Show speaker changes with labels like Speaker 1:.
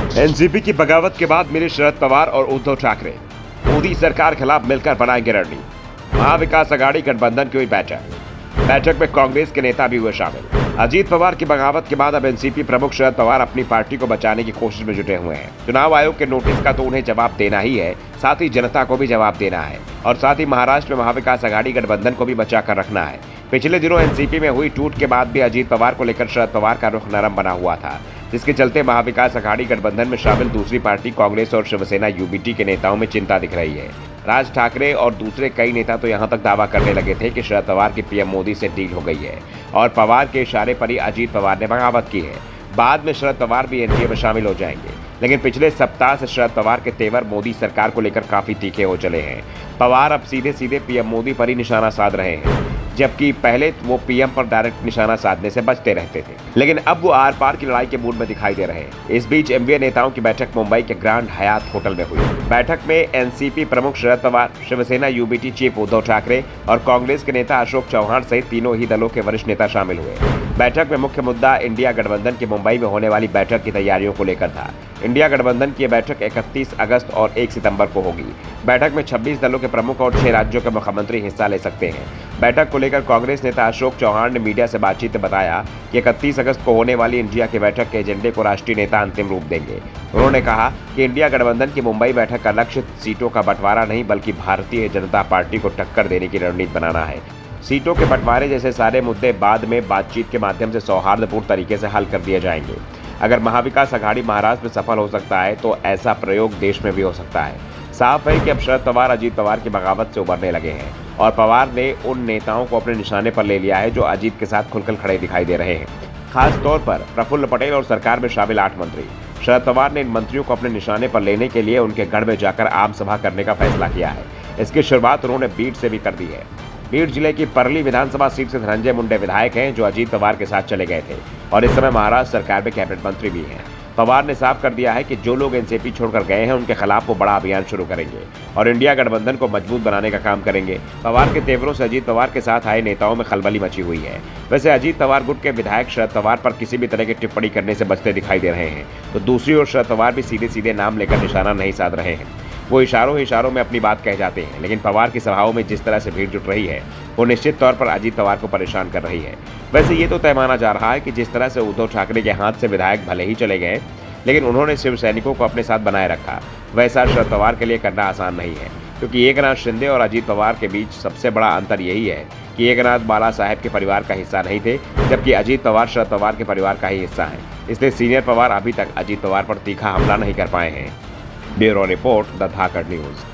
Speaker 1: NCP की बगावत के बाद मिले शरद पवार और उद्धव ठाकरे। मोदी सरकार खिलाफ मिलकर बनाएंगे रणनीति। महाविकास आघाड़ी गठबंधन की हुई बैठक में कांग्रेस के नेता भी हुए शामिल। अजीत पवार की बगावत के बाद अब एनसीपी प्रमुख शरद पवार अपनी पार्टी को बचाने की कोशिश में जुटे हुए हैं। चुनाव आयोग के नोटिस का तो उन्हें जवाब देना ही है, साथ ही जनता को भी जवाब देना है और साथ ही महाराष्ट्र में महाविकास आघाड़ी गठबंधन को भी बचा कर रखना है। पिछले दिनों एनसीपी में हुई टूट के बाद भी अजीत पवार को लेकर शरद पवार का रुख नरम बना हुआ था, जिसके चलते महाविकास आघाड़ी गठबंधन में शामिल दूसरी पार्टी कांग्रेस और शिवसेना यूबीटी के नेताओं में चिंता दिख रही है। राज ठाकरे और दूसरे कई नेता तो यहां तक दावा करने लगे थे कि शरद पवार की पीएम मोदी से डील हो गई है और पवार के इशारे पर ही अजीत पवार ने बगावत की है। बाद में शरद पवार भी एनडीए में शामिल हो जाएंगे, लेकिन पिछले सप्ताह से शरद पवार के तेवर मोदी सरकार को लेकर काफी तीखे हो चले हैं। पवार अब सीधे सीधे पीएम मोदी पर ही निशाना साध रहे हैं, जबकि पहले वो पीएम पर डायरेक्ट निशाना साधने से बचते रहते थे, लेकिन अब वो आर पार की लड़ाई के मूड में दिखाई दे रहे हैं। इस बीच एमवीए नेताओं की बैठक मुंबई के ग्रैंड हयात होटल में हुई। बैठक में एनसीपी प्रमुख शरद पवार, शिवसेना यूबीटी चीफ उद्धव ठाकरे और कांग्रेस के नेता अशोक चौहान सहित तीनों ही दलों के वरिष्ठ नेता शामिल हुए। बैठक में मुख्य मुद्दा इंडिया गठबंधन की मुंबई में होने वाली बैठक की तैयारियों को लेकर था। इंडिया गठबंधन की बैठक 31 अगस्त और 1 सितंबर को होगी। बैठक में 26 दलों के प्रमुख और 6 राज्यों के मुख्यमंत्री हिस्सा ले सकते हैं। बैठक को लेकर कांग्रेस नेता अशोक चौहान ने मीडिया से बातचीत में बताया कि 31 अगस्त को होने वाली इंडिया की बैठक के एजेंडे को राष्ट्रीय नेता अंतिम रूप देंगे। उन्होंने कहा कि इंडिया गठबंधन की मुंबई बैठक का लक्ष्य सीटों का बंटवारा नहीं, बल्कि भारतीय जनता पार्टी को टक्कर देने की रणनीति बनाना है। सीटों के बंटवारे जैसे सारे मुद्दे बाद में बातचीत के माध्यम से सौहार्दपूर्ण तरीके से हल कर दिए जाएंगे। अगर महाविकास आघाड़ी महाराष्ट्र में सफल हो सकता है तो ऐसा प्रयोग देश में भी हो सकता है। साफ है कि अब शरद पवार अजीत पवार की बगावत से उबरने लगे हैं और पवार ने उन नेताओं को अपने निशाने पर ले लिया है जो अजीत के साथ खुलकर खड़े दिखाई दे रहे हैं। खास तौर पर प्रफुल्ल पटेल और सरकार में शामिल 8 मंत्री। शरद पवार ने इन मंत्रियों को अपने निशाने पर लेने के लिए उनके गढ़ में जाकर आम सभा करने का फैसला किया है। इसकी शुरुआत उन्होंने बीड से भी कर दी है। बीड जिले की परली विधानसभा सीट से धनंजय मुंडे विधायक हैं, जो अजीत पवार के साथ चले गए थे और इस समय महाराष्ट्र सरकार में कैबिनेट मंत्री भी हैं। पवार ने साफ कर दिया है कि जो लोग एनसीपी छोड़कर गए हैं उनके खिलाफ वो बड़ा अभियान शुरू करेंगे और इंडिया गठबंधन को मजबूत बनाने का काम करेंगे। पवार के तेवरों से अजीत पवार के साथ आए नेताओं में खलबली मची हुई है। वैसे अजीत पवार गुट के विधायक शरद पवार पर किसी भी तरह की टिप्पणी करने से बचते दिखाई दे रहे हैं, तो दूसरी ओर शरद पवार भी सीधे सीधे नाम लेकर निशाना नहीं साध रहे हैं। वो इशारों में अपनी बात कह जाते हैं, लेकिन पवार की सभाओं में जिस तरह से भीड़ जुट रही है वो निश्चित तौर पर अजीत पवार को परेशान कर रही है। वैसे ये तो तय माना जा रहा है कि जिस तरह से उद्धव ठाकरे के हाथ से विधायक भले ही चले गए, लेकिन उन्होंने शिव सैनिकों को अपने साथ बनाए रखा, वैसा शरद पवार के लिए करना आसान नहीं है, क्योंकि एकनाथ शिंदे और अजीत पवार के बीच सबसे बड़ा अंतर यही है कि एकनाथ बाला साहेब के परिवार का हिस्सा नहीं थे, जबकि अजीत पवार शरद पवार के परिवार का ही हिस्सा है। इसलिए सीनियर पवार अभी तक अजीत पवार पर तीखा हमला नहीं कर पाए हैं। Bureau report, the Dhakad news.